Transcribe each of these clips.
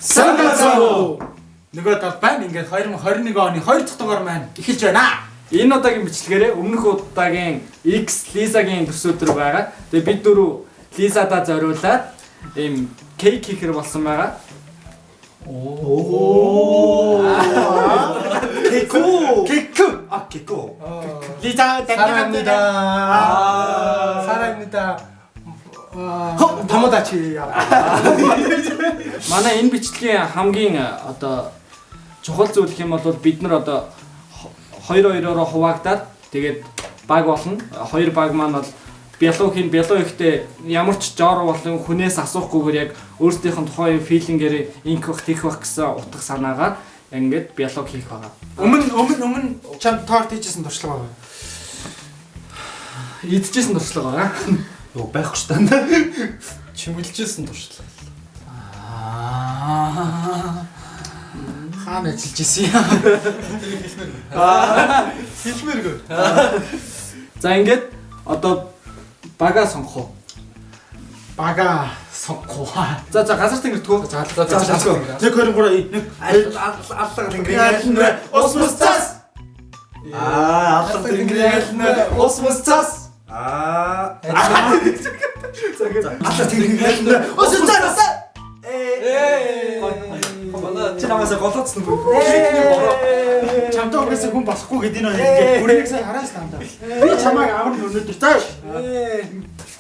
Сангацаа. Нөгөө талбай ингээд 2021 оны 2 дахь дугаар маань эхэлж байна. Энэ удаагийн бичлэгээрээ өмнөх удаагийн X Лизагийн төсөөдөр байгаа. Тэгээ бид дөрөв Лизадаа зориулаад ийм кейк хийхэр болсон байгаа. Кеко. Лиза 사랑합니다. тамадачи. Манай энэ бичлэгийн хамгийн одоо чухал зүйл гэх юм бол бид нар одоо 2-2-ороо хуваагдаад тэгээд баг болно. Хоёр баг маань бол бялуу ихтэй ямар ч жоор болон хүнээс асуухгүйгээр яг өөрсдийнх нь тухайн филингээр инк бах тийх бах гэсэн утга санаагаар ингээд бялуу хийх байгаа. Өмнө чам торт хийжсэн туршлага байгаа. Идчихсэн туршлага байгаа. Юу байхгүй ч тань. Чимгэлжсэн туршлага. Хаана ажиллаж ирсэн юм? Хэлмээргүй. За ингээд одоо бага сонгох уу? Бага сонгох. За газар тэнгэртгөө. За 123 1 аллага тэнгэрийн ус мус цас. Аллага тэнгэрийн ус мус цас. Аллага тэнгэрийн ус мус цас. Чамаас голоцсон үү? Чамтай угсаа хүн болохгүй гэдэг нь ингээд бүрийг сайн хараа стандарт. Би чамайг авах өнөдөр заа.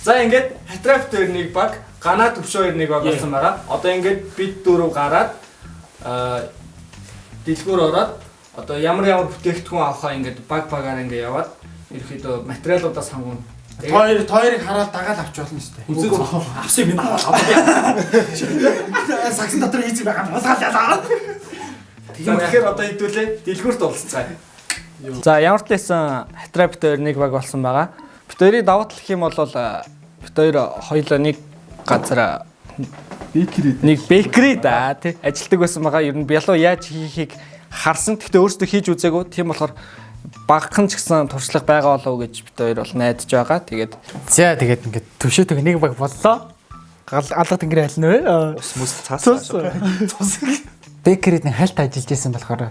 За ингээд хатрапт 2-1 баг, ганаа төвшөө 2-1 баг болсон байгаа. Одоо ингээд бид дөрөв гараад дэлгүүр ороод одоо ямар бүтээгдэхүүн авахаа ингээд багаар ингээд яваад ерөөхдөө материалуудаа сонгоно. Тоёрыг хараад дагаад авч болно шүү дээ. Авсан юм аа. Сагсан дотор ийзэг байгаа болгаал ялаа. Тэгэхээр одоо хэдүүлээ дэлгүүрт уулзцгаая. За ямар ч байсан хатрапт 2-1 баг болсон байгаа. Бид хоёрыг давуу тал гэх юм бол бид хоёр хоёулаа нэг газар нэг бэкери да тий ажилтдаг байсан байгаа. Ер нь бялуу яаж хийхийг харсан. Гэхдээ өөрсдөө хийж үзээгүй. Тийм болохоор багхан ч гэсэн туршлага байгаа болов гэж бид хоёр бол найдаж байгаа. Тэгээд ингээд төвшөөтэй нэг баг боллоо. Алга тэнгэр айлна вэ? Ус мус цаас. Бэкерид нэг хальт ажиллаж байсан болохоор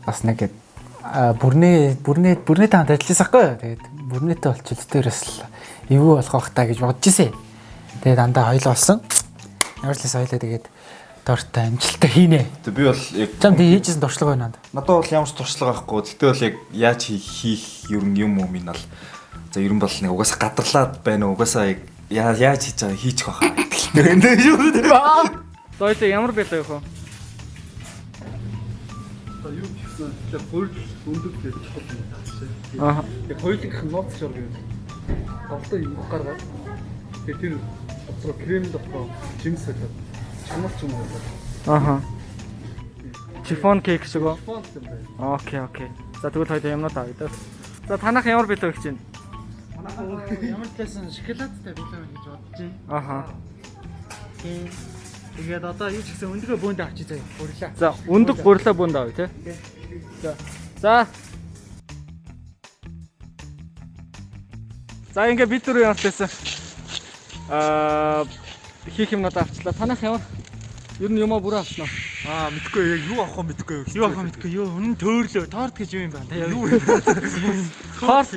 бас нэг бүрнээ таанд ажилласан хгүй. Тэгээд бүрнээтэй болчихвол дээрээс л эвгүй болох та гэж бодож ирсэн. Тэгээд дандаа хоёул болсон. Ямар ч л хоёлаа тэгээд тортой амжилттай хийнэ. Би бол яг чамд хийжсэн туршлага байна. надад бол ямар ч туршлага байхгүй. Тэгтээ бол яг яаж хийх юм нь бол за ер нь бол нэг угаасаа гадарлаад байна. Угаасаа яаж хийж байгаа хийчих байхаа. Тэгтээ шүү. Тойлоо ямар байлаа юу? Одоо юу гэсэн тэр гурил өндөг гэж чухал юм таашаа. Аа. Яг хоёулынх нь ноц шор гэж. Голтой юм гаргаад. Тэгээ тэр дотроо крем дотроо жимс солиод чамаас ч юм уу. Аха. Чифон кейк шиг үү? Фонт юм байна. Окей. За тэгвэл хоёул юмнууд авъя. За танах ямар билүү гэж байна? Ямар ч байсан шоколадтай билээ гэж бодож байна. Аха. Тэгээд одоо юу ч гэсэн өндгөө бөөнд авчи заяа. Гурлаа. За өндөг гурлаа бөөнд авъя тий. За. За ингээ бид дөрөв ямар байсан? Хийх юмнууд авчлаа. Танах ямар? Ер нь юмаа бүрээ авснаа. Мэдгүй яг юу авах вэ мэдгүй. Юу авах мэдгүй. Юу үнэн төөрлөө. Торт гэж юу юм бэ? Юу Торт.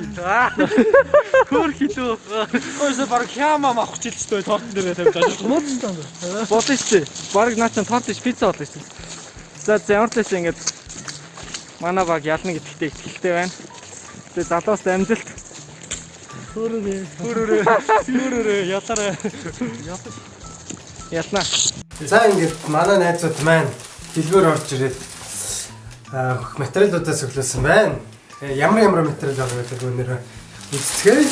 Хөр хилөө. Өөсөө баг хямаа авах чилчтэй тортон дээр тавьж ажиж Бодсон шүү. Бараг наа чин торт ич пицца болоо шүү. За ямар ч байсан ингээд манай баг ялна гэдэгтээ итгэлтэй байна. Тэгээ залуус амжилт. Хөрөөрөө ялаарай. Ялна. За ингээд манай найзууд маань дэлгүүр орж ирээд материалуудаа цуглуулсан байна. Ямар материал байгаа гэдэг өнөр үздэхээ.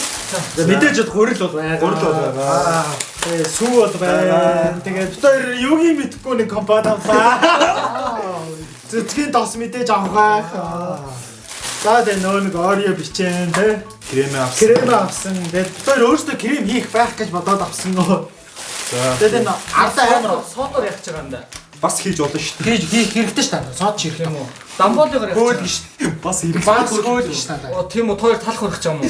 За мэдээж гурил бол байна. Сүү бол байна. Тэгээд бид хоёр юугийн мэдхгүй нэг компани авлаа. Зүтгэн тос мэдээж авах. За тэгээ нөө нэг Oreo бичэн тэ. Крем авсан. Тэгээд бид хоёр өөрсдөө крем хийх байх гэж бодоод авсан гоо. Тэгээд энэ ардаа амар Содор явж байгаа юм да. бас хийж болно шүү дээ. Хийх хэрэгтэй шүү дээ. Сод ч ирэх юм уу? Дамболыгоор Хөөл гэж. Бас хэрэг. Бас хөөл гэж надаа. Оо тийм үү, хоёр талах хүрэх юм уу?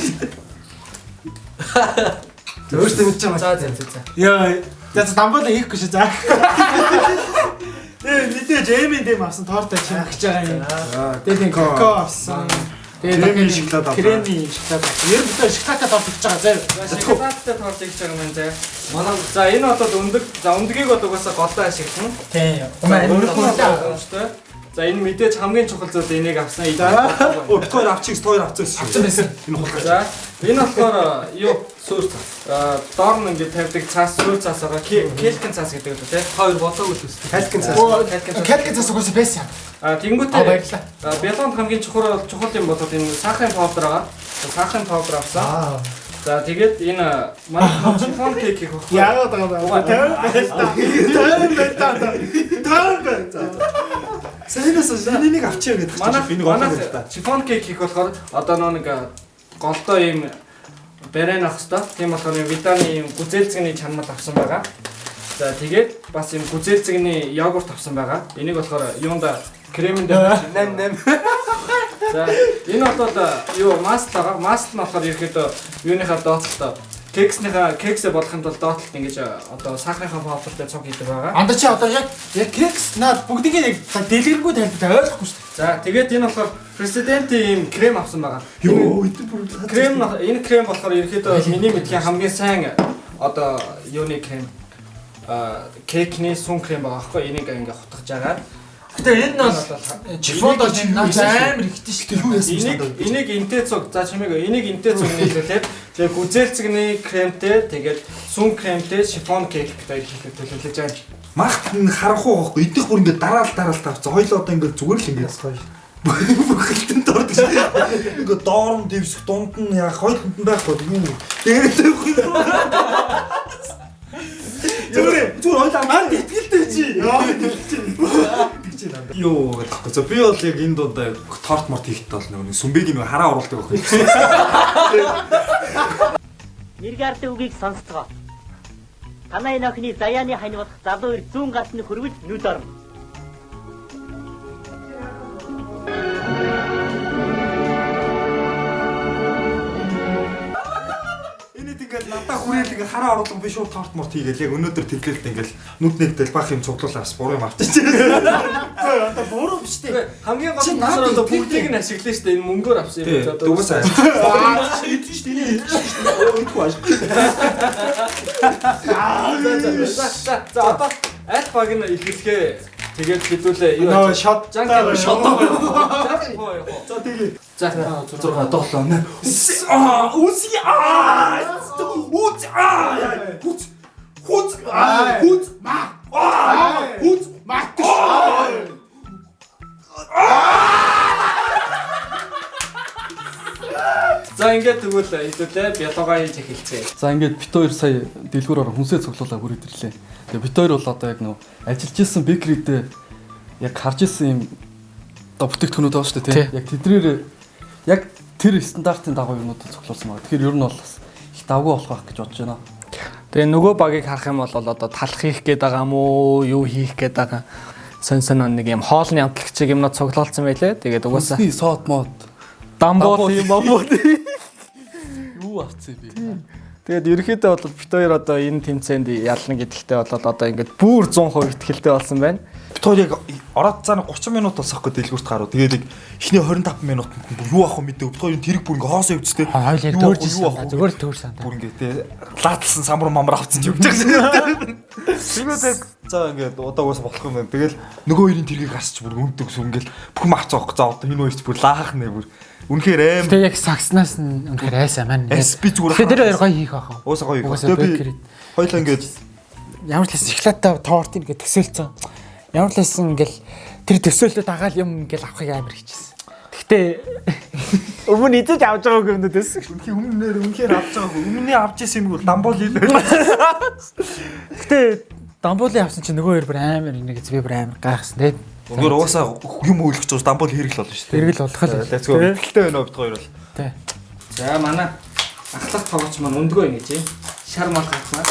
Өөртөө мэдж байгаа. За. Яа, за дамболыг хийхгүй шүү за. M&M авсан торт ачиж гэж байгаа юм. Тэгээд какао авсан. Тэгээд шоколад авсан. Кремний шоколад авсан. Ер нь шоколадтай торт хийж байгаа заяа. Шоколадтай торт хийж байгаа юм заяа. Манай за энэ одоо өндөг. За өндөгийг бол угаасаа голдоо ашиглана. Тийм. Өмнө За энэ мэдээж хамгийн чухал зүйл энийг авсан. Өдгөр авчиг тоор авцсан байсан. Энэ хулгай. За энэ болохоор юу суур цаас. Доор нь ингээд тавьдаг цаас суур цаасаа келкин цаас гэдэг үү те. Хоёр болоогүй л үстэй. Калкин цаас. Калкин цаас угаасаа байсан. Тэнгүүтээ бялонд хамгийн чухал юм бодоод энэ сахарын повдер байгаа. Сахарын повдер авсан. За тэгээд энэ манай шифон кейк хийх багт. Яагаад байгаа юм. Сэнэс энийг авчаа гэдэг чинь манай шифон кейк хийх болохоор одоо нэг голдоо ийм бэрэн авах хэрэгтэй. Тийм болохоор витамин ийм гүзээлцэгний чанмал авсан байгаа. За тэгээд бас ийм гүзээлцэгний йогурт авсан байгаа. Энийг болохоор юунда кремэнд 8. За энэ бол юу маст байгаа. Маст нь болохоор ерөөхдөө юуныхаа доотлолтой кексээ болгохын тулд доотлолт ингэж одоо сахарынхаа повдертэй цог хийдэг байгаа. Анда чи одоо яг кекс наад бүгдийг нэг дэлгэрэнгүй тайлбар ойлгохгүй шүү дээ. За тэгээд энэ болохоор President-ийн крем авсан байгаа. Йоо эдгээр бүр крем энэ крем болохоор ерөөхдөө миний мэдхийн хамгийн сайн одоо юуны крем кекний сүн крем байгаа байхгүй энийг ингээ хутгаж байгаа. Гэтэ энэ бол чифонд болж амар ихтэй шүү дээ. Юу яасан бэ? Энийг энтэй цуг за чимээг энийг энтэй цуг нийлүүлээд тэгээ гүзээлцэгний кремтэй тэгээд сүн кремтэй шифон кек гэдэг хийхэд төлөвлөж байгаа. Махт нь харанхуу байхгүй. Идэх бүр ингээд дараалал тавцсан. Хоёлоо одоо ингээд зүгээр л ингээд бүхэлдэн дорд шүү. Ингээд доор нь дэвсэх дунд нь яг хоёлонд нь байхгүй юу. Тэгээд зүгээр хоёлаа манд итгэлтэй чи. Йоо гэдэггүй. За би бол яг энэ дундаа торт морт хийхдээ бол нэг сүмбэгийн нэг хараа оруулдаг байхгүй. Нэргаартай үгийг сонсцгоо. Танай энэ охины заяаны хань болох залуу ир зүүн галт нь хөрвөл нүд орно. Ингээд надаа хүрээд ингээ хараа оруулах би шууд торт морт хийгээл яг өнөөдөр тэглэлт ингээл нүд нэг дэлбах юм цуглуулаа бас буруу юм авчиж. Одоо буруу биш дээ. Хамгийн гол нь одоо бүгдийг нь ашиглана шүү дээ. Энэ мөнгөөр авсан юм одоо. Дугасаа. Идэж шүү дээ. Идэж шүү дээ. За одоо аль баг нь ихэлхээ. Тэгээд хэдүүлээ юу нөө шот жанк шот. За тэгээ. За 6 7 За ингээд тэгвэл хэдүүлээ бялуугаа хийж эхэлцгээе. За ингээд бит хоёр сая дэлгүүрээр хүнсээ цуглуулаа хүрээд ирлээ. Тэгээ бит хоёр бол одоо яг нөө ажиллаж исэн бекридээ яг харж исэн юм одоо бүтээгдэхүүнүүд байгаа шүү дээ тийм. Яг тэднэр яг тэр стандартын дагуу юмнуудыг цуглуулсан байгаа. Тэгэхээр ер нь бол их давгүй болох байх гэж бодож байна. Тэгээ нөгөө багийг харах юм бол одоо талах хийх гээд байгаа юм уу, юу хийх гээд байгаа. Сонсон нэг юм хоолны амтлагч юмнууд цуглуулсан байлээ. Тэгээд угаасаа сот мод дамбол юм аа. Юу авцсан бэ? Тэгээд ерөнхийдөө бол бит хоёр одоо энэ тэмцээнд ялна гэдэгтээ бол одоо ингээд бүр 100% итгэлтэй болсон байна. Бит хоёр яг ороод цаана 30 минут болсохгүй дэлгүүрт гарав. Тэгээд яг эхний 25 минутанд юу авах вэ мэдээ. Бит хоёрын тэрэг бүр ингээ хоосоо өвчтэй. Хоёул яг төөржсэн. Зүгээр л төөрсөн. Бүр ингээ те лааталсан самбар мамар авцсан ч өгч байгаа. Тэгээд яг за ингээ удаа уус болох юм байна. Тэгэл нөгөө хоёрын тэргийг гасч бүр өндөг сүнгээл бүх юм авцаа авах. За одоо энэ хоёрч бүр лаах нэ бүр. Үнэхээр аим. Тэгээ яг сакснаас нь үнэхээр айсаа маань. Би зүгээр. Тэр хоёр гоё хийх аа. Уусаа гоё хийх. Тэгээ би хоёлаа ингээд ямар ч лээс шоколадтай тортыг ингээд төсөөлцөн. Ямар ч лээс ингээл тэр төсөөлөлөд агаал юм ингээл авахыг амар хийчихсэн. Гэхдээ өмнө идэж авч байгаагүй юм дэс. Үнэхээр авч байгаагүй. Өмнө авч исэн юм бол дамбол хийлээ. Гэтэ дамбуулын авсан чинь нөгөө хоёр бүр амар нэг би бүр амар гайхсан тийм. Өөр уусаа юм өөлөх гэж дамбол хэрэгл болно шүү дээ. Хэрэгл болох л. Let's go. Ихтэй байна бит хоёр бол. Тий. За манай ахлах тоглогч маань өндгөө ингэж шар мал гацнаа.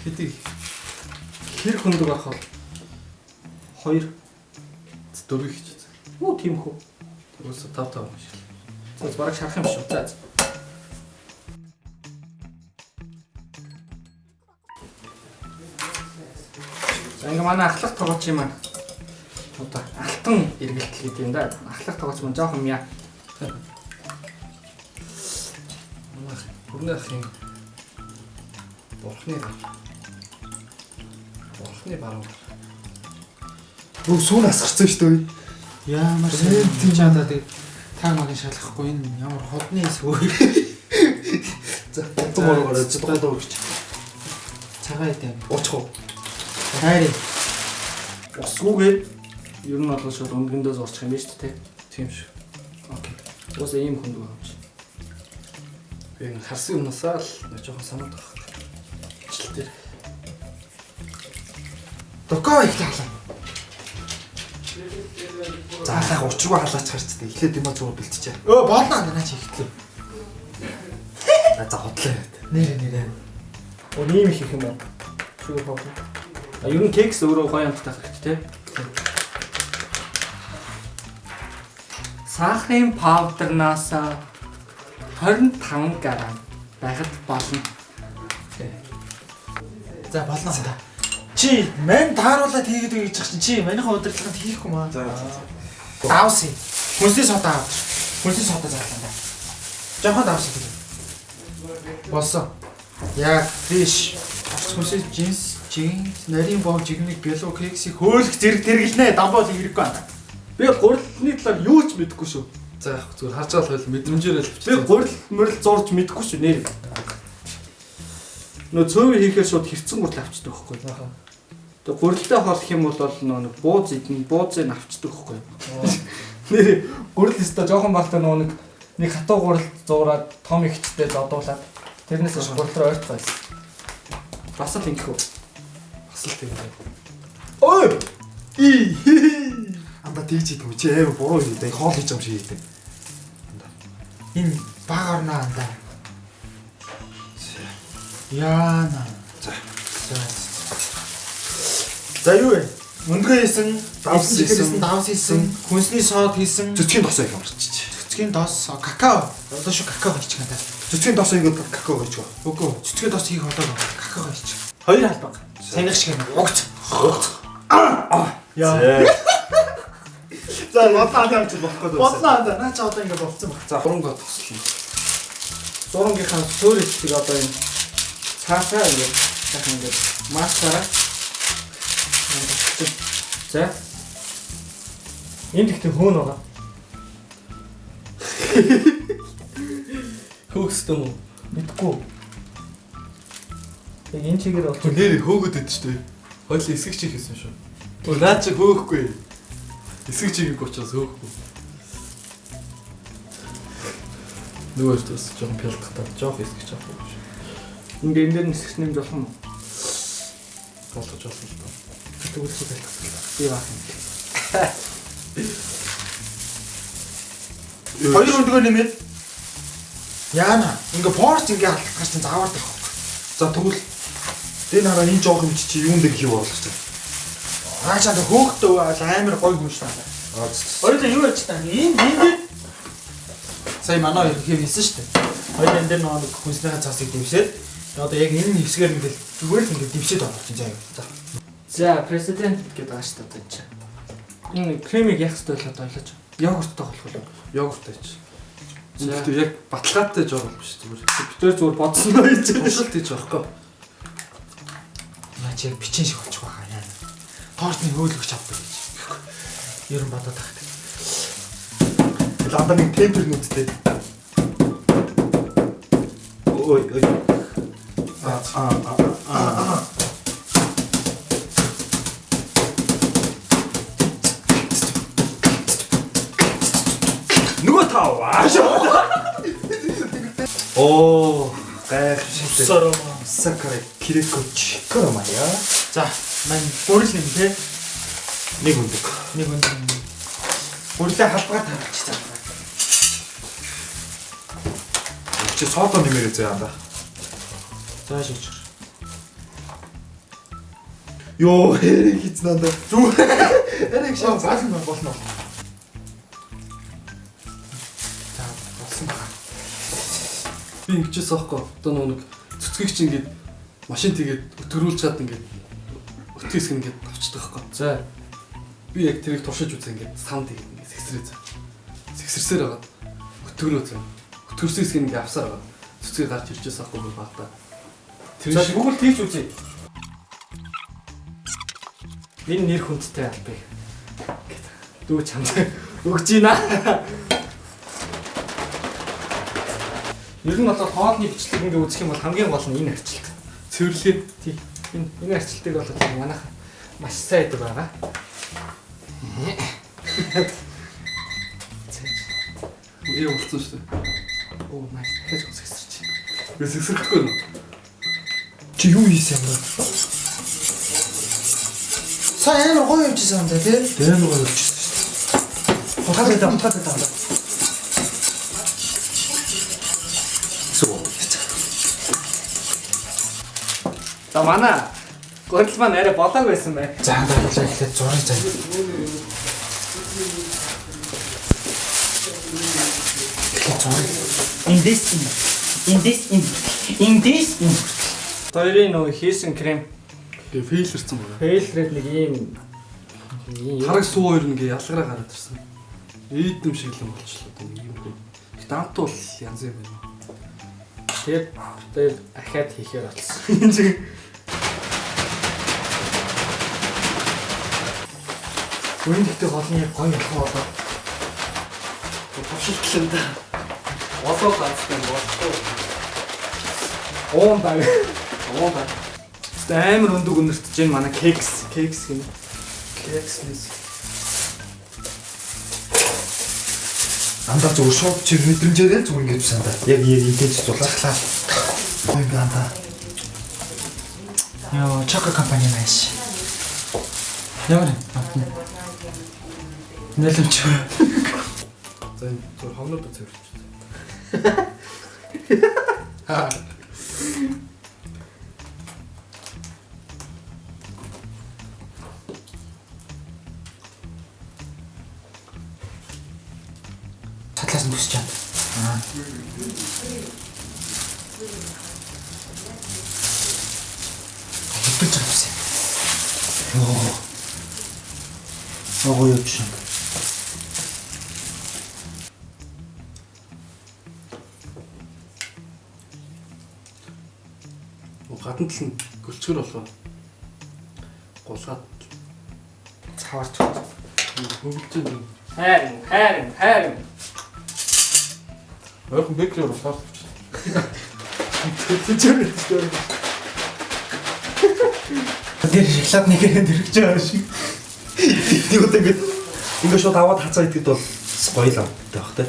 Хэдий хэр хөндөг ах бол 2 4 хийчихсэн. Оо тийм хөө. Тэгээс 5 юм шиг. За бараг шарах юм шүү. За. За ингээ манай ахлах тогооч юм аа. Одоо алтан эргэлт гэдэг юм да. Ахлах тогооч маань жоохон мяа. Бүрнийх юм. Бурхны баруун. Рүү сүүн асгарсан шүү дээ. Ямар тийм чадаа тэг та магийн шалгахгүй энэ ямар ходны сүү. За томоргоор зодгоо өгч. Цагаан идэв. Уучих уу? Хайр. Усгүйгээр ер нь бол шууд өнгөндөө зурчих юм байна шүү дээ. Тийм шүү. Окей. Уусаа ийм хүнд байгаа юм чи. Би харсан юмнасаа л жоохон санаад байгаа. Ижил дээр. Докоо их таалаа. Заалах учиргүй халаач харцтай. Эхлээд юм зүгээр бэлтчихэ. Болно наа чи ихтлээ. За хотлоо. Нэрээ. Ийм их юм байна. Шүүр хоо. Ер нь кекс өөрөө гоё амттай хэрэгтэй те. Сахарын паудернаас 25 грамм байхад болно. За болно да. Чи мань тааруулаад хийгээд гэж чинь чи манийхаа удирдлаганд хийхгүй маа. За. Давс. Хүнсний содаа авч. Хүнсний содаа заалаа да. Жохоо давс гэдэг. Болсон. Яг фиш. Хүнсний джинс, нарийн боо жигнийг бэлүү кексийг хөөлөх зэрэг тэргэлнэ. Дамбол хэрэггүй байна. Би гурилны талаар юу ч мэдэхгүй шүү. За яг зүгээр харж байгаа л мэдрэмжээр л Би гурил мөрөл зурж мэдэхгүй шүү нэр. Нөө цөөвөр хийхээр шууд хэрцэн гурил авчдаг байхгүй. Тэгээ гурилтай холох юм бол нэг бууз буузыг авчдаг байхгүй. Нэр гурил өстө жоохон багтаа нэг хатуу гурил зуураад том ихтэй зодуулаад тэрнээс хойш гурил руу ойртгоо. Бас л ингэх үү. бас л тийм. Ой! Анда тийч идэв чи амар буруу хийдэг. Хоол хийж юм шиг хийдэг. Энэ баг орноо андаа. Яана. За юу вэ? Өндгөө хийсэн, давс хийсэн, хүнсний сод хийсэн, Цэцгийн досоо их амарчиж. цэцгийн дос, какао. Одоо шүү какао хийчих юм даа. Цэцгийн досоо ингээд какао гэж байна. Үгүй, цэцгийн дос хийх одоо какао хийчих. Хоёр албаг. Саних шиг юм. Угц. Яа. За бодлоо гэж болох гэдэг. Бодлоо да. Наа чи одоо ингэ болцсон баг. За хурангоо тослоо. Зурангийнхаа өөр ихийг одоо энэ цаасаа ингэ сайхан ингэ маскараа. За. Энд ихтэй хөөн байгаа. Хөөхстэй юм уу? Мэдгүй. Яг энэ чигээр бол Нэр хөөгöd өгдөө шүү дээ. Хойлоо эсэг чих хийсэн шүү. Өө наа чи хөөхгүй. Эсэг чигийг учраас хөөхгүй. Нөгөө ч бас жоохон пялтахтаа жоох эсэг чих авах шүү. ингээ энэ дээр нисгэж нэмж болох юм уу? Болгож болсон л тоо. Тэгвэл байлаа. Би баах юм. Хоёр өндгөө нэмээд. Яана. Ингээ порц ингээ алхах чинь заавар дах. За тэгвэл энэ хараа энэ жоох юм чи юунд дэ хийв орлох чинь. Аашаа хөөхтэй амар гой хүн шүү дээ. Хоёулаа юу яаж таа? Энд сая манай хоёр хийсэн шүү дээ. Хоёул энэ дээр нэг хүнснийхээ цаасыг дэвшээд одоо яг энэ хэсгээр ингээл зүгээр л ингээд дэвшээд байгаа чинь заяа. За, президент гэдэг байгаа шүү дээ энэ. Энэ кремийг яах ёстой вэ одоо ойлооч. Йогурттай болох уу? Йогурт аач. Зөвхөн яг баталгаатай жоо бол биш зүгээр. Битээр зүгээр бодсон нь байж. Туршилт хийж байхгүй. Яа чи бичин шиг болчих байгаа яа. Тортны хөөлөгч авдаг гэж. Ер нь бодоод тахдаг. Ланда нэг темпер нүдтэй. Ой. Нөгөө тав. Оо, гайхшигтэй. Сорома. Сакарэ кирекоч. Коромая. За, мань гурил юм те. Нэг өндөг. Нэг өнд. Гурилаа халбгаар тавьчих. Чи содо нэмэрээ зөө анда. За шийдчих. Йоо, хэрэг хийцэн анда. Зүг. Хэрэг шаа болно. За, болсон байна. Би ингэжээс аахгүй. Одоо нэг цэцгийг чи ингээд машин тэгээд өтгөрүүлж чад ингээд өтгөө хэсэг ингээд товчдог байхгүй. За. Би яг тэрийг туршиж үзээ ингээд санд ингээд сэгсрээ. Сэгсэрсээр байгаа. Өтгөрөө зэ. Өтгөрсөн хэсэг ингээд авсаар байгаа. Цэцгээ гарч ирчихсэн ахгүй бүр багтаа. Тэр шиг бүгд тийч үзье. Энэ нэр хүндтэй аль бэ? Дүү чамд өгч ийна. Ер нь бол хоолны бичлэг ингээ үзэх юм бол хамгийн гол нь энэ арчилт. Цэвэрлээ. Тий. Энэ арчилтыг бол манайх маш сайн идэг байгаа. Үе болцсон шүү дээ. Оо nice. Хэж сэгсэрч. Би сэгсрэхгүй нөө. Чи юу хийсэн юм бэ? Сайн амар гоё явжсэн юм да тий? Амар гоё болчихсон. Хатаад байгаа. За манай гол маань арай болоог байсан бай. За дагалж эхлээд зураг заа. In this. Хоёрын нөө хийсэн крем Тэгээ фейлэрсэн байна. фейлрээд нэг ийм Тараг суу хоёр нэгээ ялгараа гараад ирсэн. Ийдэм шиг л болчихлоо тийм юм. Их дамтуул янз юм байна. тэгээд тэр ахаад хийхээр болсон. Үн ихтэй голны яг гоё болох болоо. Товшилтлаа да. Олоо ганцхан болохгүй. Оон баг. Амар өндөг өнөртж जैन манай кекс гин. Кекснес. Андаа зөв шууд чиг мэдрэмжээрээ л зүг ингэж сандаа. Яг ингэж зулахлаа. Ингээ андаа. Яа, чоко компани маш. Ямар нэлэмч. За энэ зур ховнуудад цэвэрлэж. Татлаас нь бүсч чад. Хөтөж авсан. Оо юу ч юм. Гадна тал нь гөлчгөр болоо. Гулгаад Цаварч. хөвөлж юм. Хайрын. Ойрхон бэкрээр болохоор Тэр шоколад нэгээр дэрэгч байгаа шиг. Нэг удаа ингэ шууд аваад хацаа идэхэд бол гоё л авдаг бах тий.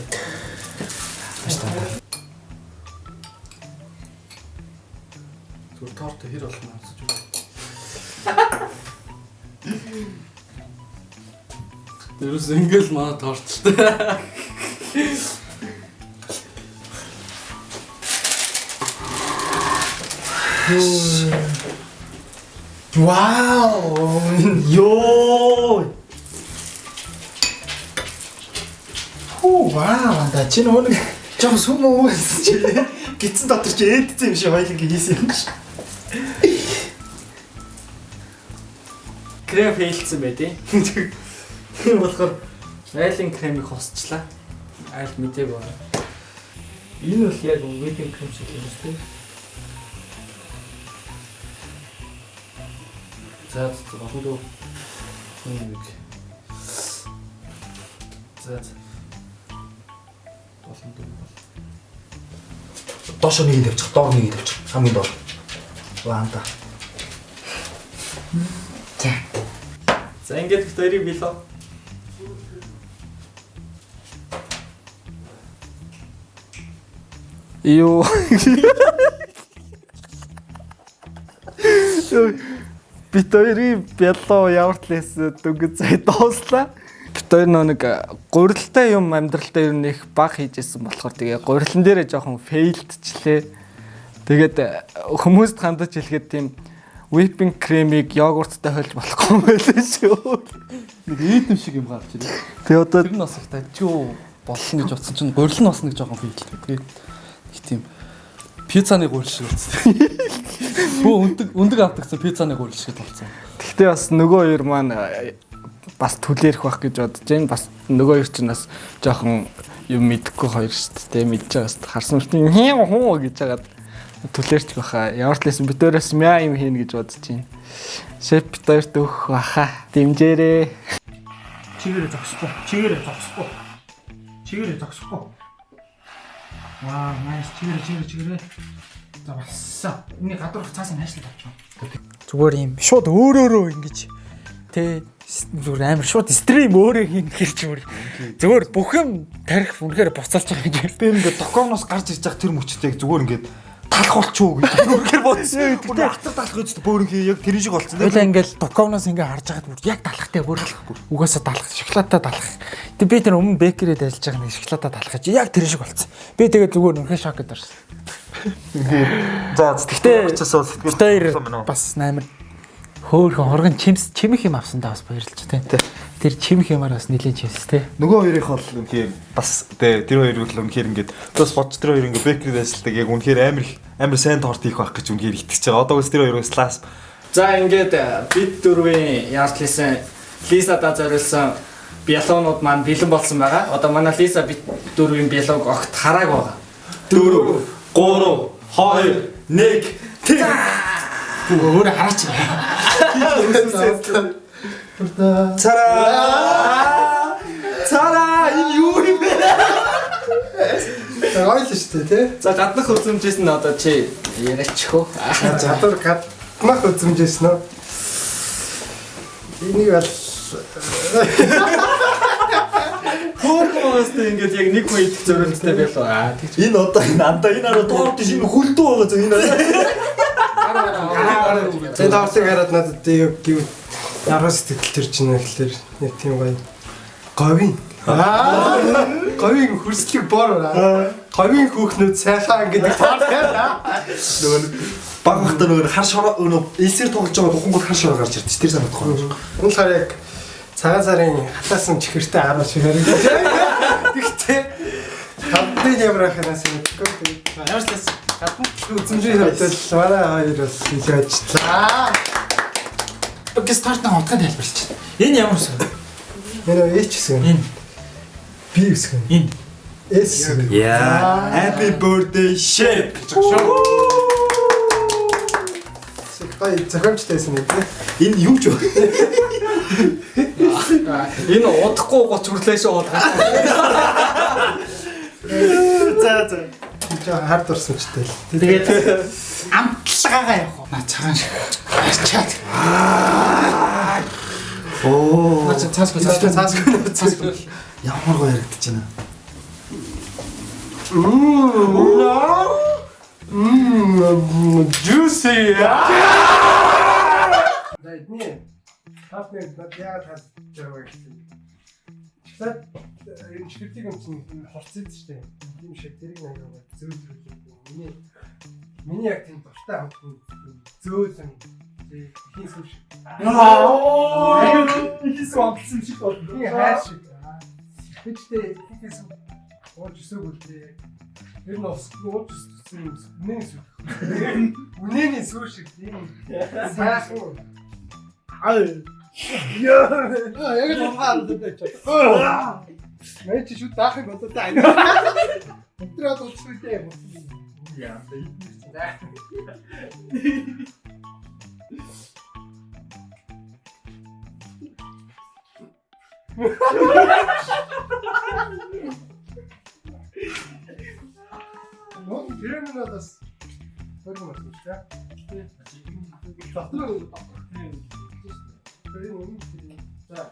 зүр торт хэр болох юм асууж байна. Тэрс ингээл маа тортчтой. Вау! Йоо! Хөө вау, анда чи нэг жоо сүмөө чи гитсэн дотор чи ээдсэн юм шиг хоёлын хийсэн юм шиг. Крем фейлсэн бай тий. Тийм болохоор айлын кремийг хосчлаа. Айл мэдээг байна. Энэ бол яг whipping cream шиг юм шүү дээ. За болон дөө. Нэг. За. Болон дөө. Доош нэг тавьчих, доор нэг тавьчих. Хамгийн доор. Ваанда. За ингээд хоёрыг билээ. Юу. Бид хоёрын бяллоо ямар талаас дөнгөж цай доослаа. Бид хоёр нэг гурилтай юм амьдралтаа ер нь их баг хийжсэн болохоор тэгээ гурилан дээрээ жоохон фейлдчлээ. Тэгээд хүмүүст хандаж хэлгээд тийм whipping cream-ийг йогурттай хольж болохгүй юм байлаа шүү. Нэг ийдэм шиг юм гарч ирээ. Тэгээ одоо Тэр нь бас их дажгүй болно гэж бодсон чинь гурил нь бас нэг жоохон фейлтэй. Их тийм пиццаны гурил шиг болсон. Бөө өндөг автагсан пиццаны гурил шиг болсон. Гэтэ бас нөгөө хоёр маань бас түлээрх байх гэж бодож байна. Бас нөгөө хоёр ч бас жоохон юм мэдэхгүй хоёр шүү дээ. Мэдж байгаас харсан мэт хуу гэж хагаад түлээрч баха. Ямар ч лсэн битээрээс мяа юм хийн гэж бодож байна. Шеф битээрт өгөх баха. Дэмжээрээ. Чигээрээ зогсохгүй. Ваа, nice. Чигээрээ. За бассан. Энийг гадуурх цаасаа хайшлаад авчихсан. Зүгээр юм шууд өөрөөрөө ингэж тэ зүгээр амар шууд стрим өөрөө хийн гэж зүгээр бүх юм тарих үнэхээр буцаалж байгаа гэж. Би ингээд токоноос гарч ирж байгаа тэр мөчтэйг зүгээр ингээд талах болчихоо гэж үнэхээр бодсон. Бүр хатар талах гэж бөөрөнхий яг тэр шиг болцсон. Тэгэл ингээд токоноос ингээ харж байгаад бүр яг талахтай бүр угаасаа талах, шоколадтай талах. Тэг би тэр өмнө бэкерэд ажиллаж байгаа нэг шоколадтай талах гэж яг тэр шиг болцсон. Би тэгээд зүгээр үнэхээр шок гэж орсон. За тэгтээ очисоо сэтгэл бас 8 хөөхөн хоргон чимэх юм авсан да бас баярлж тий. Тэр чимэх юмар бас нэлийн чимс тий. Нөгөө хоёрын бол үнэхээр бас тэр хоёр бол үнэхээр ингээд бас бодч тэр хоёр ингээд бэкерид ажилладаг яг үнэхээр амар сайн торт хийх байх гэж үнэхээр итгэж байгаа. Одоогоос тэр хоёроос лаас. За ингээд бид дөрвийн яарч лисэн Лисада зориулсан биалонууд маань бэлэн болсон байгаа. Одоо манай Лиса бид дөрвийн биалог огт харааг байгаа. 4 3 2 1 тэг. Өөр хараач. Цара энэ юу юм бэ? За ойлоо шүү дээ тий. За гаднах үзэмжээс нь одоо чи яриач хөө. Чадвар гаднах үзэмжээс нь энийг бол Хөөхөөс ингээд яг нэг хүн идэх зорилттой байлаа. Энэ одоо энэ андаа энэ араа торт шиг хүлдүү байгаа зөв энэ. энэ давсыг хараад надад яг гів яруу сэтгэл төрж байна гэхэлэр яг тийм гоё. Говийн хөрслөг бор. Говийн хүүхнүүд сайхан гэдэг таараа. Нөгөө баг багтаа нөгөө хар шороо нөгөө элсээр тоглож байгаа тухангууд хар шороо гарч ирдэ. Тэр санаад байгаа юм. Энэ болохоор яг цагаан сарын хатаасан чихэртэй 10 шиг харагдаж байна. Тэгтээ хатны ямар ханаас мэдгүй. Ямар ч лээс Гадна үзэмжийн хөдөл манай хоёр бас хийж ажиллаа. Гэс тааштай утгаад тайлбарлаж байна. Энэ ямар үсэг? Энэ H хэсэг. Энэ B хэсэг. энэ S хэсэг. Yeah. Happy birthday chef. Сэгтэй зохиомжтойсэн үү? Энэ юу ч вэ? Энэ удахгүй 30 хүрлээ шүү удаа. за Хард орсончтой л. тэгээд амтлагаагаа явах уу? Наа цагаан шиг. Ачаад. Оо. Наа цаасгүй. Ямар гоё яригдаж байна. Juicy. Дай не. Хатны бадяа тас жаваа гэсэн. Тэгсээ энэ ширтийг юм чинь хорцсон шүү дээ. Тийм шиг тэрийг нэг зөөлрүүлээ. Миний яг тийм дуртай хамтны зөөлөн ихийн сүм шиг. Ихээс амтсан шиг бол. Тийм хайр шиг. Тэгтээ ихийн сүм ууж өсөөгөө дээ. Тэр нь ус ууж өссөн юм. Үнэний сүр шиг тийм сайхан. Яг л ухаан дэвч. Мэ чи шүт даах юм бодоо таа. Өдрөд уцгүй юм. Яа, Ну, деревня надо с формой, да? Завтра. Да.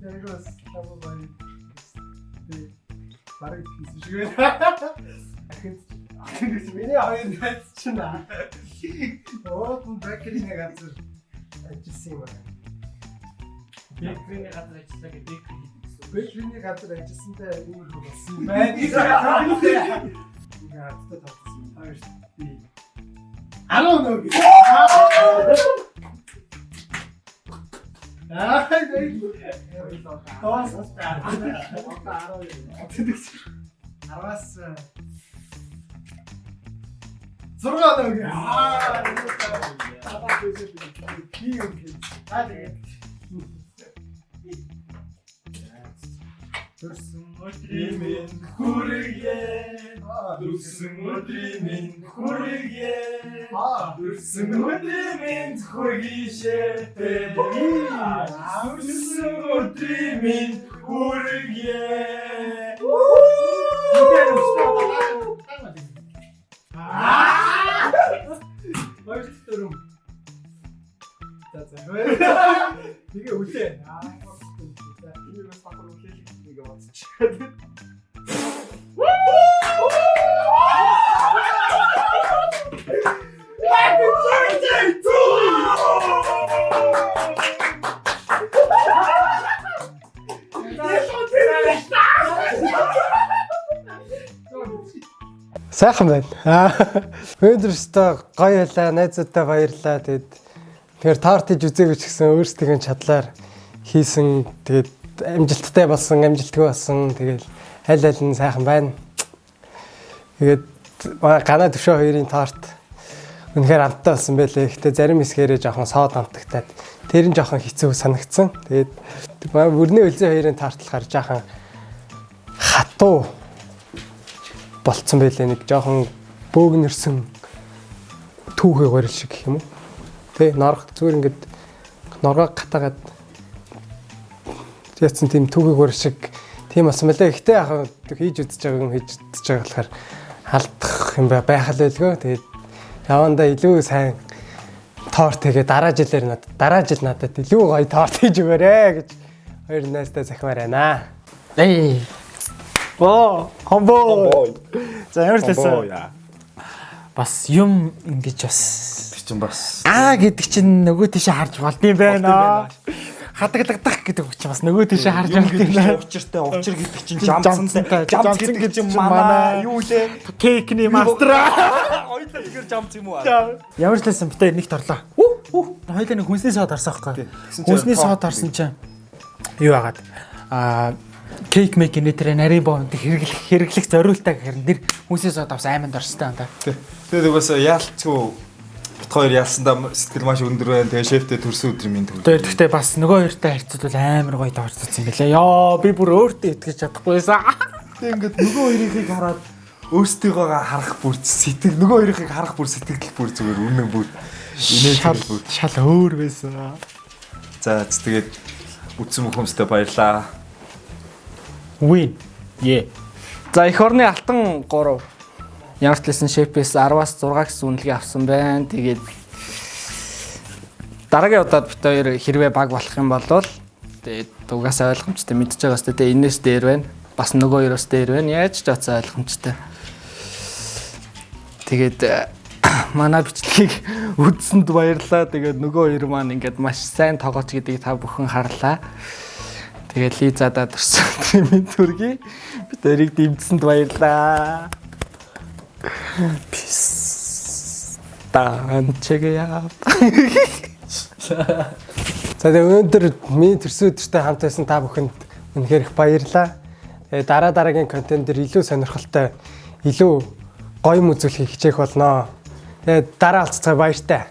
Я раз там бай. Ты барыг хийсгүй. Миний хоёр найзчна. Оотон бэкерийн газар ажилласан юм байна. Бэкрийн газар ажиллаа гэдэг Бэкерийн газар ажилласантай үүрэг болсон юм байна. Ингээд тавьсан юм. Хоёр би. Алуу нөө. 6 нэг. Төрсөн өдрийн минь хүргээ. Төрсөн өдрийн минь хүргээ. Төрсөн өдрийн минь хүргийшээ. Төрсөн өдрийн минь хүргээ. Хоёрдурам. Тэгээ үлээ. Энэ бас хатар үлээ нэг бодчих. Сайхан байна. Өнөөдрөөсөө гоё байлаа, найзуудтай баярлаа. Тэгэхээр торт хийж үзээгүй ч гэсэн өөрсдийн чадлаар хийсэн. Тэгээд амжилттай болсон, амжилтгүй болсон. Тэгээд аль нь сайхан байна. Тэгээд ганаа төвшөө хоёрын торт үнэхээр амттай болсон байлээ. Гэхдээ зарим хэсгээрээ жоохон соод амтагтаад тэр нь жоохон хэцүү санагдсан. Тэгээд бүрний үлзий хоёрын торт болохоор жоохон хатуу болцсон байлээ, нэг жоохон бөөгнөрсөн түүхий горил шиг гэх юм уу. Тэ норх зүгээр ингээд норгоо гатагаад яцсан тийм түүхий горил шиг тийм болсон байлээ. Гэхдээ яг хийж үзэж байгаа юм хийж үзэж байгаа болохоор алдах юм байх л байлгүй. Тэгээд явандаа илүү сайн торт хийгээ дараа жил надад илүү гоё торт хийж өгөөрэй гэж хоёр найзтай захимаар байна. Эй. Хомбой. За ямар лээсэн? Бас юм ингэж бас чинь бас гэдэг чинь нөгөө тийшээ харж болдсон байна. Хадгалагдах гэдэг үг чинь бас нөгөө тийшээ харж болдсон байна. Учиртай учир гэдэг чинь жамцсан гэдэг чинь манай юу лээ? Кейкний мастер. Хоёулаа тэгэхээр жамц юм уу? Ямар лээсэн битээ нэг торлоо. Хоёулаа нэг хүнсний соод харсан байхгүй. Хүнсний соод харсан чинь юу яагаад кейк мейк нэтэр нарийн боонд хэрэглэх зориултаа гэхээр нэр хүнсний соод авсан айманд орстой энэ. Тэгээд угаасаа яалтчгүй бит хоёр яалсандаа сэтгэл маш өндөр байна. Тэгээ шефтэй төрсөн өдөр минь төрөл. Тэгэхдээ бас нөгөө хоёртой харьцуулбал амар гоё тоорцсон юм байлаа. Яа би бүр өөртөө итгэж чадахгүйсэн. Тэг ингээд нөгөө хоёрыг хараад өөрсдийгөө харах бүр сэтгэл нөгөө хоёрыг харах бүр сэтгэл бүр зүгээр үнэн бүр инээж бүр шал өөр байсан. За тэгээд үтсэн мөхөмстэй баярлаа. Win. За эх орны алтан 3 ямар ч лсэн шефээс 10-аас 6 гэсэн үнэлгээ авсан байна. Тэгээд дараагийн удаад бит хоёр хэрвээ баг болох юм бол тэгээд угаасаа ойлгомжтой мэдж байгаа хэвээр тэгээд энэс дээр байна. Бас нөгөө хоёроос дээр байна. Яаж ч цаа ойлгомжтой. Тэгээд манай бичлэгийг үзсэнд баярлалаа. Тэгээд нөгөө хоёр маань ингээд маш сайн тоглож гэдгийг та бүхэн харлаа. Тэгээд Лизадаа төрсөн тримийн төргий бид хоёрыг дэмжсэнд баярлаа. Peace. Танчгяа. За тэгээд өнөөдөр миний төрсөн өдөртэй хамт байсан та бүхэнд үнэхээр их баярлалаа. Тэгээд дараагийн контент дээр илүү сонирхолтой, илүү гоё юм үзүүлэхийг хичээх болно. Тэгээд дараа уулзцаа баяртай.